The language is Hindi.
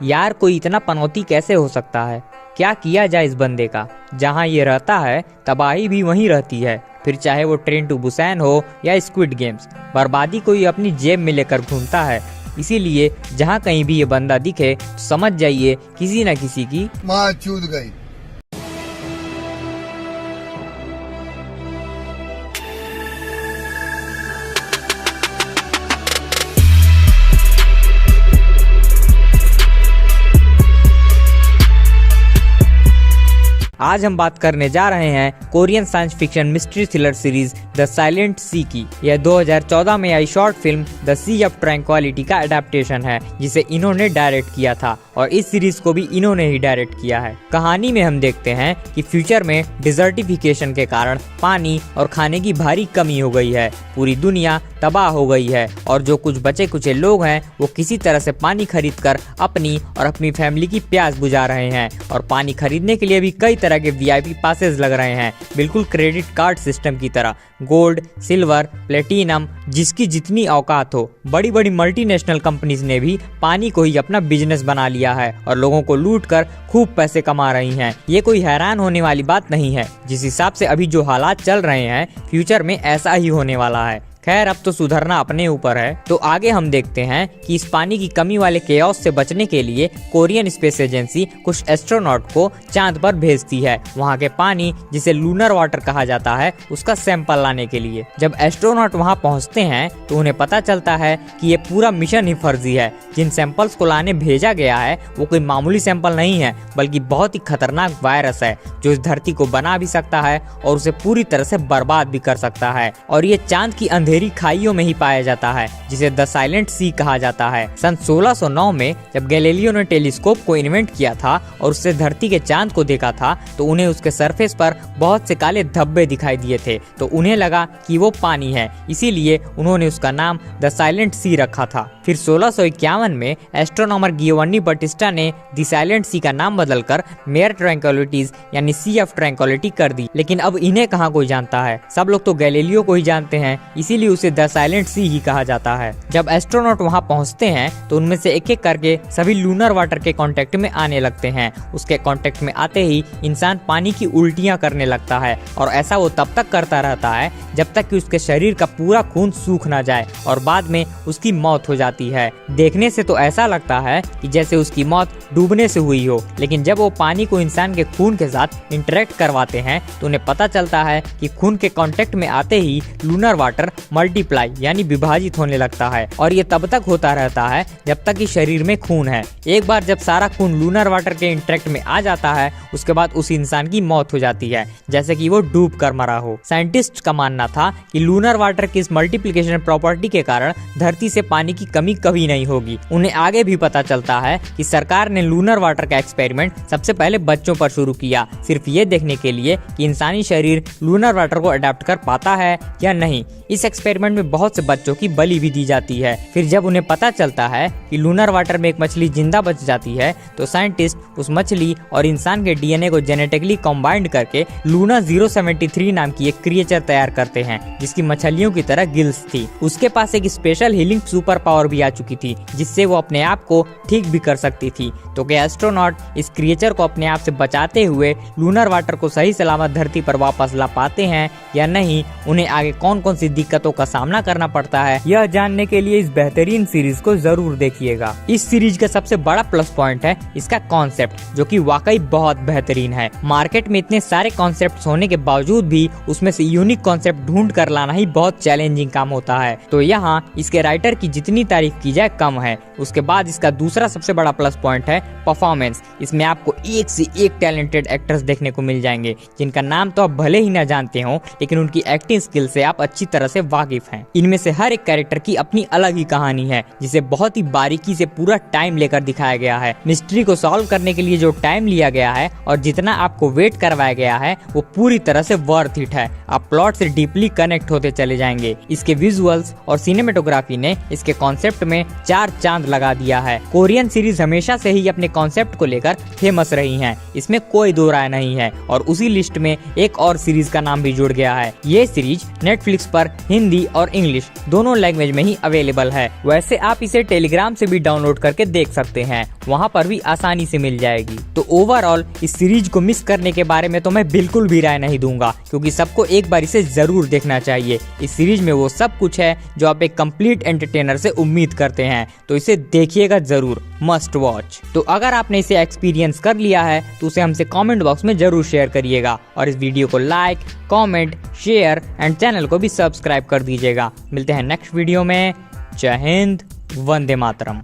यार कोई इतना पनौती कैसे हो सकता है? क्या किया जाए इस बंदे का? जहाँ ये रहता है तबाही भी वहीं रहती है। फिर चाहे वो ट्रेन टू बुसान हो या स्क्विड गेम्स, बर्बादी को ये अपनी जेब में लेकर घूमता है। इसीलिए जहाँ कहीं भी ये बंदा दिखे तो समझ जाइए किसी न किसी की माँ चूद गई। आज हम बात करने जा रहे हैं Korean science fiction mystery thriller series the silent sea की। यह 2014 में आई short film the sea of tranquillity का अडेप्टेशन है, जिसे इन्होंने डायरेक्ट किया था और इस सीरीज को भी इन्होंने ही डायरेक्ट किया है। कहानी में हम देखते हैं कि फ्यूचर में डिजर्टिफिकेशन के कारण पानी और खाने की भारी कमी हो गई है। पूरी दुनिया तबाह हो गई है और जो कुछ बचे कुचे लोग हैं वो किसी तरह से पानी खरीदकर अपनी और अपनी फैमिली की प्यास बुझा रहे हैं। और पानी खरीदने के लिए भी कई तरह के वीआईपी पासेस लग रहे हैं, बिल्कुल क्रेडिट कार्ड सिस्टम की तरह। गोल्ड, सिल्वर, प्लेटिनम, जिसकी जितनी औकात हो। बड़ी बड़ी मल्टीनेशनल कंपनीज ने भी पानी को ही अपना बिजनेस बना लिया है और लोगों को लूट कर खूब पैसे कमा रही हैं। ये कोई हैरान होने वाली बात नहीं है। जिस हिसाब से अभी जो हालात चल रहे हैं, फ्यूचर में ऐसा ही होने वाला है। खैर, अब तो सुधरना अपने ऊपर है। तो आगे हम देखते हैं कि इस पानी की कमी वाले केओस से बचने के लिए कोरियन स्पेस एजेंसी कुछ एस्ट्रोनॉट को चांद पर भेजती है, वहां के पानी जिसे लूनर वाटर कहा जाता है उसका सैंपल लाने के लिए। जब एस्ट्रोनॉट वहां पहुंचते हैं तो उन्हें पता चलता है कि ये पूरा मिशन ही फर्जी है। जिन सैंपल्स को लाने भेजा गया है वो कोई मामूली सैंपल नहीं है, बल्कि बहुत ही खतरनाक वायरस है जो इस धरती को बना भी सकता है और उसे पूरी तरह से बर्बाद भी कर सकता है। और ये चांद की अंधेरी खाइयों में ही पाया जाता है, जिसे द साइलेंट सी कहा जाता है। सन 1609 में जब गैलीलियो ने टेलीस्कोप को इन्वेंट किया था और उससे धरती के चांद को देखा था तो उन्हें उसके सरफेस पर बहुत से काले धब्बे दिखाई दिए थे। तो उन्हें लगा कि वो पानी है, इसीलिए उन्होंने उसका नाम द साइलेंट सी रखा था। फिर 1651 में एस्ट्रोनॉमर गियोवन्नी बटिस्टा ने द साइलेंट सी का नाम बदलकर मेयर ट्रैंक्विलिटीज यानी सी ऑफ ट्रैंक्विलिटी कर दी। लेकिन अब इन्हें कहाँ कोई जानता है, सब लोग तो गैलीलियो को ही जानते हैं, इसीलिए उसे द साइलेंट सी ही कहा जाता है। जब एस्ट्रोनॉट वहां पहुंचते हैं तो उनमें से एक एक करके सभी लूनर वाटर के कांटेक्ट में आने लगते हैं। उसके कांटेक्ट में आते ही इंसान पानी की उल्टियां करने लगता है और ऐसा वो तब तक करता रहता है जब तक कि उसके शरीर का पूरा खून सूख ना जाए और बाद में उसकी मौत हो जाती है। देखने से तो ऐसा लगता है कि जैसे उसकी मौत डूबने से हुई हो, लेकिन जब वो पानी को इंसान के खून के साथ इंटरेक्ट करवाते हैं तो उन्हें पता चलता है कि खून के कांटेक्ट में आते ही लूनर वाटर मल्टीप्लाई यानी विभाजित होने लगता है। और ये तब तक होता रहता है जब तक कि शरीर में खून है। एक बार जब सारा खून लूनर वाटर के इंटरेक्ट में आ जाता है उसके बाद उस इंसान की मौत हो जाती है, जैसे कि वो डूब कर मरा हो। साइंटिस्ट का मानना था कि लूनर वाटर की इस मल्टीप्लिकेशन प्रॉपर्टी के कारण धरती से पानी की कमी कभी नहीं होगी। उन्हें आगे भी पता चलता है कि सरकार ने लूनर वाटर का एक्सपेरिमेंट सबसे पहले बच्चों पर शुरू किया, सिर्फ ये देखने के लिए कि इंसानी शरीर लूनर वाटर को अडेप्ट कर पाता है या नहीं। इस एक्सपेरिमेंट में बहुत से बच्चों की बलि भी दी जाती है। फिर जब उन्हें पता चलता है कि लूनर वाटर में एक मछली जिंदा बच जाती है तो साइंटिस्ट उस मछली और इंसान के डीएनए को जेनेटिकली कॉम्बाइंड करके लूना 073 नाम की एक क्रिएचर तैयार करते हैं, जिसकी मछलियों की तरह गिल्स थी। उसके पास एक स्पेशल हीलिंग सुपर पावर भी आ चुकी थी, जिससे वो अपने आप को ठीक भी कर सकती थी। तो क्या एस्ट्रोनॉट इस क्रिएचर को अपने आप से बचाते हुए लूनर वाटर को सही सलामत धरती पर वापस ला पाते हैं या नहीं? उन्हें आगे कौन कौन सी दिक्कतों का सामना करना पड़ता है, यह जानने के लिए इस बेहतरीन सीरीज को जरूर देखिएगा। इस सीरीज का सबसे बड़ा प्लस पॉइंट है इसका कॉन्सेप्ट, जो कि वाकई बहुत बेहतरीन है। मार्केट में इतने सारे कॉन्सेप्ट्स होने के बावजूद भी उसमें से यूनिक कॉन्सेप्ट ढूंढ कर लाना ही बहुत चैलेंजिंग काम होता है। तो यहाँ इसके राइटर की जितनी तारीफ की जाए कम है। उसके बाद इसका दूसरा सबसे बड़ा प्लस पॉइंट है परफॉर्मेंस। इसमें आपको एक से एक टैलेंटेड एक्टर्स देखने को मिल जाएंगे, जिनका नाम तो आप भले ही ना जानते हो, लेकिन उनकी एक्टिंग स्किल से आप अच्छी तरह से वाकिफ हैं। इनमें से हर एक कैरेक्टर की अपनी अलग ही कहानी है, जिसे बहुत ही बारीकी से पूरा टाइम लेकर दिखाया गया है। मिस्ट्री को सॉल्व करने के लिए जो टाइम लिया गया है और जितना आपको वेट करवाया गया है वो पूरी तरह से वर्थ इट है। आप प्लॉट से डीपली कनेक्ट होते चले जाएंगे। इसके विजुअल्स और सिनेमेटोग्राफी ने इसके कॉन्सेप्ट में 4 चांद लगा दिया है। कोरियन सीरीज हमेशा से ही अपने कॉन्सेप्ट को लेकर फेमस रही हैं, इसमें कोई दो राय नहीं है। और उसी लिस्ट में एक और सीरीज का नाम भी जुड़ गया है। ये सीरीज नेटफ्लिक्स पर हिंदी हिंदी और इंग्लिश दोनों लैंग्वेज में ही अवेलेबल है। वैसे आप इसे टेलीग्राम से भी डाउनलोड करके देख सकते हैं, वहाँ पर भी आसानी से मिल जाएगी। तो ओवरऑल इस सीरीज को मिस करने के बारे में तो मैं बिल्कुल भी राय नहीं दूंगा, क्योंकि सबको एक बार इसे जरूर देखना चाहिए। इस सीरीज में वो सब कुछ है जो आप एक कंप्लीट एंटरटेनर से उम्मीद करते हैं, तो इसे देखिएगा जरूर, मस्ट वॉच। तो अगर आपने इसे एक्सपीरियंस कर लिया है तो उसे हमसे कमेंट बॉक्स में जरूर शेयर करिएगा, और इस वीडियो को like, comment, share and channel को भी सब्सक्राइब कर दीजिएगा। मिलते हैं नेक्स्ट वीडियो में। जय हिंद, वंदे मातरम।